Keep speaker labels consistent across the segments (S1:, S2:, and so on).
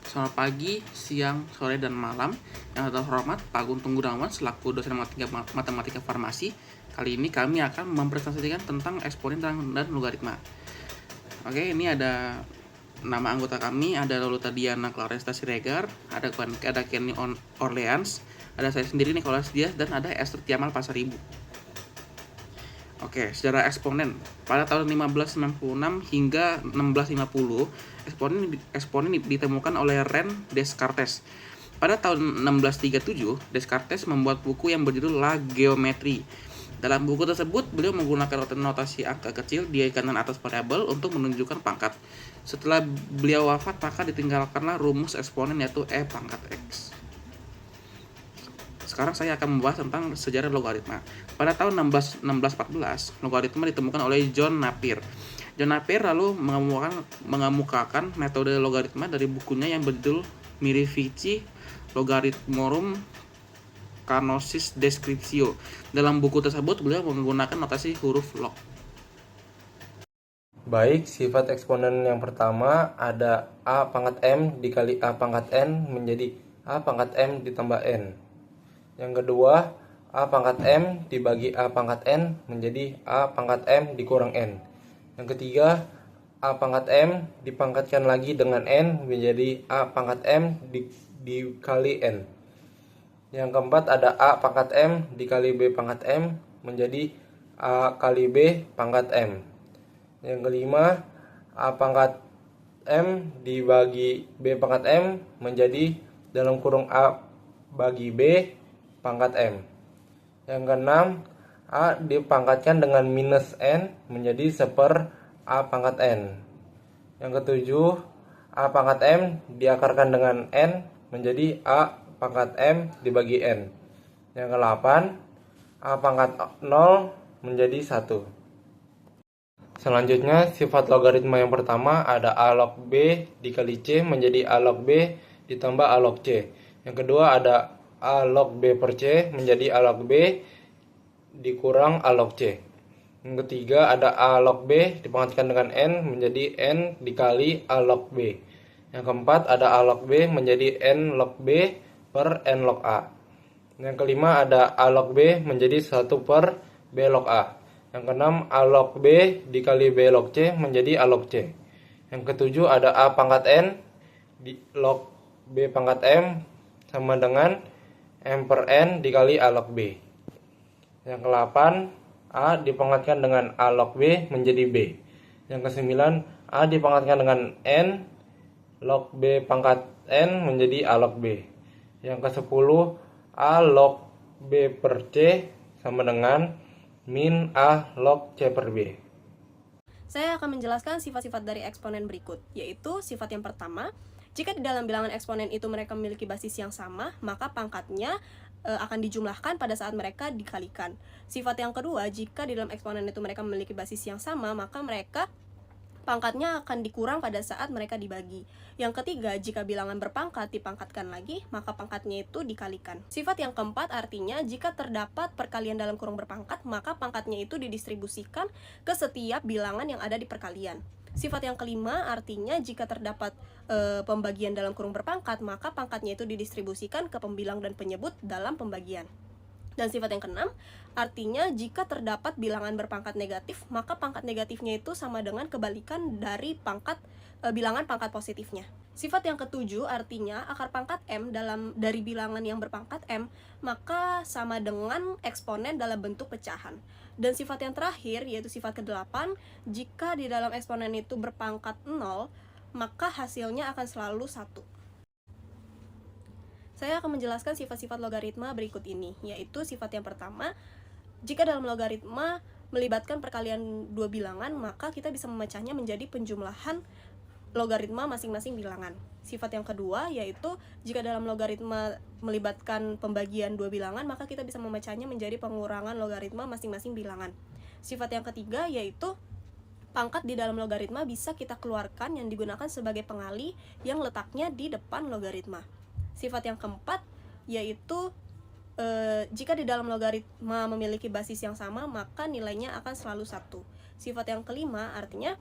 S1: Selamat pagi, siang, sore, dan malam. Yang terhormat Pak Guntung Gunawan selaku dosen matematika farmasi. Kali ini kami akan mempresentasikan tentang eksponen dan logaritma. Oke, ini ada nama anggota kami, ada Loluta Diana Claresta Siregar, ada Kenny Orleans, ada saya sendiri Nicholas Diaz, dan ada Esther Tiamal Pasaribu. Oke, sejarah eksponen. Pada tahun 1596 hingga 1650, eksponen ditemukan oleh René Descartes. Pada tahun 1637, Descartes membuat buku yang berjudul La Géométrie. Dalam buku tersebut, beliau menggunakan notasi angka kecil di kanan atas variabel untuk menunjukkan pangkat. Setelah beliau wafat, maka ditinggalkanlah rumus eksponen yaitu E pangkat X. Sekarang saya akan membahas tentang sejarah logaritma. Pada tahun 1614, logaritma ditemukan oleh John Napier. John Napier lalu mengemukakan metode logaritma dari bukunya yang berjudul Mirifici Logarithmorum Canonis Descriptio. Dalam buku tersebut, beliau menggunakan notasi huruf log.
S2: Baik, sifat eksponen yang pertama ada A pangkat M dikali A pangkat N menjadi A pangkat M ditambah N. Yang kedua, A pangkat M dibagi A pangkat N menjadi A pangkat M dikurang N. Yang ketiga, A pangkat M dipangkatkan lagi dengan N menjadi A pangkat M dikali N. Yang keempat ada A pangkat M dikali B pangkat M menjadi A kali B pangkat M. Yang kelima, A pangkat M dibagi B pangkat M menjadi dalam kurung A bagi B pangkat M. Yang keenam, A dipangkatkan dengan minus N menjadi seper A pangkat N. Yang ketujuh, A pangkat M diakarkan dengan N menjadi A pangkat M dibagi N. Yang ke-8, A pangkat 0 menjadi 1. Selanjutnya, sifat logaritma yang pertama ada A log B dikali C menjadi A log B ditambah A log C. Yang kedua ada A log B per C menjadi A log B dikurang A log C. Yang ketiga ada A log B dipangkatkan dengan N menjadi N dikali A log B. Yang keempat ada A log B menjadi N log B per N log A. Yang kelima ada A log B menjadi 1 per B log A. Yang keenam A log B dikali B log C menjadi A log C. Yang ketujuh ada A pangkat N di log B pangkat M sama dengan M per N dikali A log B. Yang ke-8, A dipangkatkan dengan A log B menjadi B. Yang ke-9, A dipangkatkan dengan N log B pangkat N menjadi A log B. Yang ke-10, A log B per C sama dengan min A log C per B.
S3: Saya akan menjelaskan sifat-sifat dari eksponen berikut, yaitu sifat yang pertama, jika di dalam bilangan eksponen itu mereka memiliki basis yang sama, maka pangkatnya akan dijumlahkan pada saat mereka dikalikan. Sifat yang kedua, jika di dalam eksponen itu mereka memiliki basis yang sama, maka mereka pangkatnya akan dikurang pada saat mereka dibagi. Yang ketiga, jika bilangan berpangkat dipangkatkan lagi, maka pangkatnya itu dikalikan. Sifat yang keempat artinya jika terdapat perkalian dalam kurung berpangkat, maka pangkatnya itu didistribusikan ke setiap bilangan yang ada di perkalian. Sifat yang kelima artinya jika terdapat pembagian dalam kurung berpangkat, maka pangkatnya itu didistribusikan ke pembilang dan penyebut dalam pembagian. Dan sifat yang keenam, artinya jika terdapat bilangan berpangkat negatif, maka pangkat negatifnya itu sama dengan kebalikan dari bilangan pangkat positifnya. Sifat yang ketujuh, artinya akar pangkat M dari bilangan yang berpangkat M, maka sama dengan eksponen dalam bentuk pecahan. Dan sifat yang terakhir, yaitu sifat ke-8, jika di dalam eksponen itu berpangkat 0, maka hasilnya akan selalu 1. Saya akan menjelaskan sifat-sifat logaritma berikut ini, yaitu sifat yang pertama, jika dalam logaritma melibatkan perkalian dua bilangan, maka kita bisa memecahnya menjadi penjumlahan logaritma masing-masing bilangan. Sifat yang kedua, yaitu jika dalam logaritma melibatkan pembagian dua bilangan, maka kita bisa memecahnya menjadi pengurangan logaritma masing-masing bilangan. Sifat yang ketiga, yaitu pangkat di dalam logaritma bisa kita keluarkan yang digunakan sebagai pengali yang letaknya di depan logaritma. Sifat yang keempat, yaitu jika di dalam logaritma memiliki basis yang sama, maka nilainya akan selalu 1. Sifat yang kelima artinya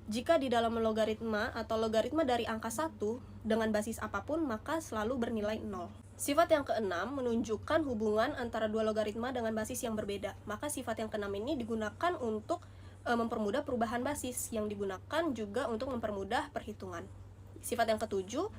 S3: Jika di dalam logaritma atau logaritma dari angka 1 dengan basis apapun, maka selalu bernilai 0. Sifat yang keenam menunjukkan hubungan antara dua logaritma dengan basis yang berbeda. Maka sifat yang keenam ini digunakan untuk mempermudah perubahan basis, yang digunakan juga untuk mempermudah perhitungan. Sifat yang ketujuh,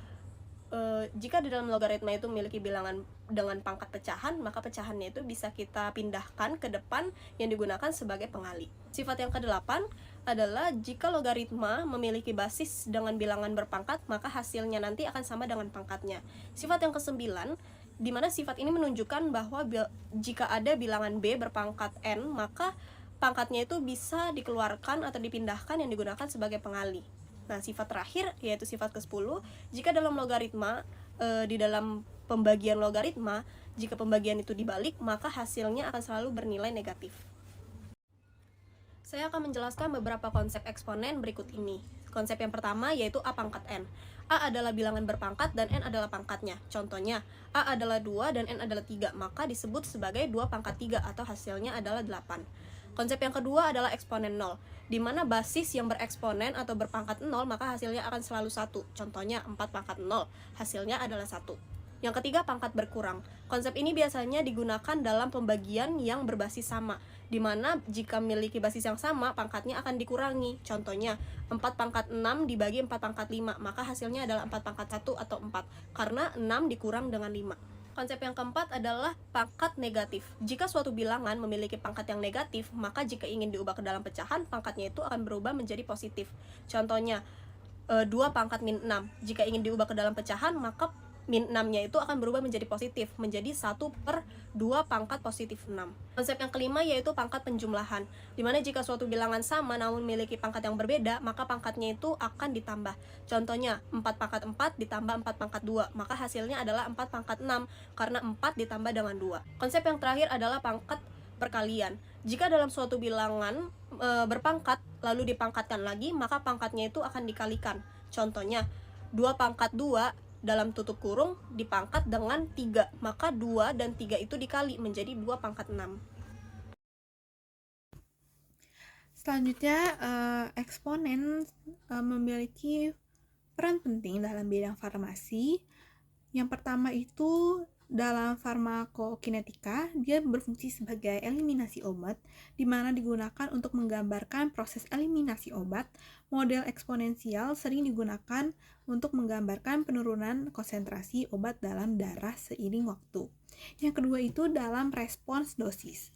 S3: jika di dalam logaritma itu memiliki bilangan dengan pangkat pecahan, maka pecahannya itu bisa kita pindahkan ke depan yang digunakan sebagai pengali. Sifat yang kedelapan adalah jika logaritma memiliki basis dengan bilangan berpangkat, maka hasilnya nanti akan sama dengan pangkatnya. Sifat yang kesembilan, di mana sifat ini menunjukkan bahwa jika ada bilangan b berpangkat n, maka pangkatnya itu bisa dikeluarkan atau dipindahkan yang digunakan sebagai pengali. Nah, sifat terakhir yaitu sifat ke-10, jika dalam logaritma, di dalam pembagian logaritma, jika pembagian itu dibalik, maka hasilnya akan selalu bernilai negatif. Saya akan menjelaskan beberapa konsep eksponen berikut ini. Konsep yang pertama yaitu A pangkat N. A adalah bilangan berpangkat dan N adalah pangkatnya. Contohnya, A adalah 2 dan N adalah 3, maka disebut sebagai 2 pangkat 3 atau hasilnya adalah 8. Konsep yang kedua adalah eksponen 0, di mana basis yang bereksponen atau berpangkat 0 maka hasilnya akan selalu 1. Contohnya 4 pangkat 0, hasilnya adalah 1. Yang ketiga, pangkat berkurang. Konsep ini biasanya digunakan dalam pembagian yang berbasis sama, di mana jika memiliki basis yang sama, pangkatnya akan dikurangi. Contohnya, 4 pangkat 6 dibagi 4 pangkat 5, maka hasilnya adalah 4 pangkat 1 atau 4, karena 6 dikurang dengan 5. Konsep yang keempat adalah pangkat negatif. Jika suatu bilangan memiliki pangkat yang negatif, maka jika ingin diubah ke dalam pecahan, pangkatnya itu akan berubah menjadi positif. Contohnya, 2 pangkat min 6. Jika ingin diubah ke dalam pecahan, maka min 6-nya itu akan berubah menjadi positif, menjadi 1/2 pangkat positif 6. Konsep yang kelima yaitu pangkat penjumlahan, dimana jika suatu bilangan sama namun memiliki pangkat yang berbeda, maka pangkatnya itu akan ditambah. Contohnya, 4 pangkat 4 ditambah 4 pangkat 2, maka hasilnya adalah 4 pangkat 6, karena 4 ditambah dengan 2. Konsep yang terakhir adalah pangkat perkalian. Jika dalam suatu bilangan berpangkat, lalu dipangkatkan lagi, maka pangkatnya itu akan dikalikan. Contohnya, 2 pangkat 2 dalam tutup kurung dipangkat dengan 3, maka 2 dan 3 itu dikali menjadi 2 pangkat 6.
S4: Selanjutnya, eksponen memiliki peran penting dalam bidang farmasi. Yang pertama itu dalam farmakokinetika, dia berfungsi sebagai eliminasi obat, di mana digunakan untuk menggambarkan proses eliminasi obat. Model eksponensial sering digunakan untuk menggambarkan penurunan konsentrasi obat dalam darah seiring waktu. Yang kedua itu dalam respons dosis.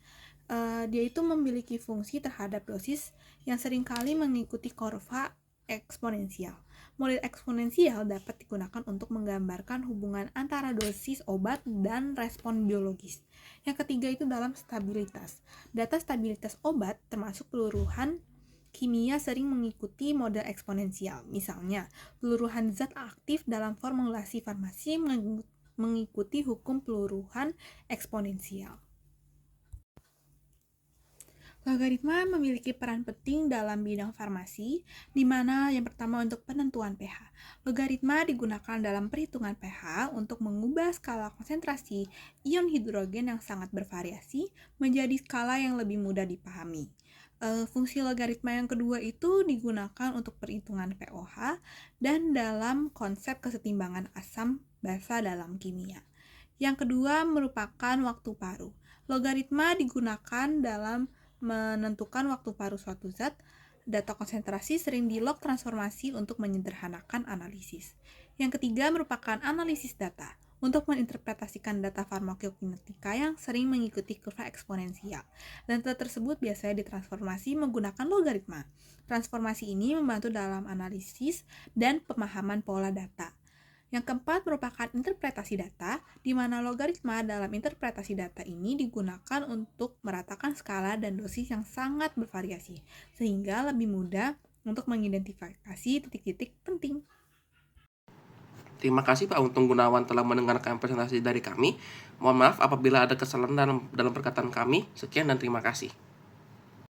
S4: Dia itu memiliki fungsi terhadap dosis yang seringkali mengikuti kurva eksponensial. Model eksponensial dapat digunakan untuk menggambarkan hubungan antara dosis obat dan respon biologis. Yang ketiga itu dalam stabilitas. Data stabilitas obat termasuk peluruhan kimia sering mengikuti model eksponensial. Misalnya, peluruhan zat aktif dalam formulasi farmasi mengikuti hukum peluruhan eksponensial. Logaritma memiliki peran penting dalam bidang farmasi, di mana yang pertama untuk penentuan pH. Logaritma digunakan dalam perhitungan pH untuk mengubah skala konsentrasi ion hidrogen yang sangat bervariasi menjadi skala yang lebih mudah dipahami. Fungsi logaritma yang kedua itu digunakan untuk perhitungan pOH dan dalam konsep kesetimbangan asam basa dalam kimia. Yang kedua merupakan waktu paruh. Logaritma digunakan dalam menentukan waktu paruh suatu zat. Data konsentrasi sering di-log transformasi untuk menyederhanakan analisis. Yang ketiga merupakan analisis data untuk menginterpretasikan data farmakokinetika yang sering mengikuti kurva eksponensial. Data tersebut biasanya ditransformasi menggunakan logaritma. Transformasi ini membantu dalam analisis dan pemahaman pola data. Yang keempat merupakan interpretasi data, di mana logaritma dalam interpretasi data ini digunakan untuk meratakan skala dan dosis yang sangat bervariasi, sehingga lebih mudah untuk mengidentifikasi titik-titik penting.
S1: Terima kasih Pak Untung Gunawan telah mendengarkan presentasi dari kami. Mohon maaf apabila ada kesalahan dalam perkataan kami. Sekian dan terima kasih.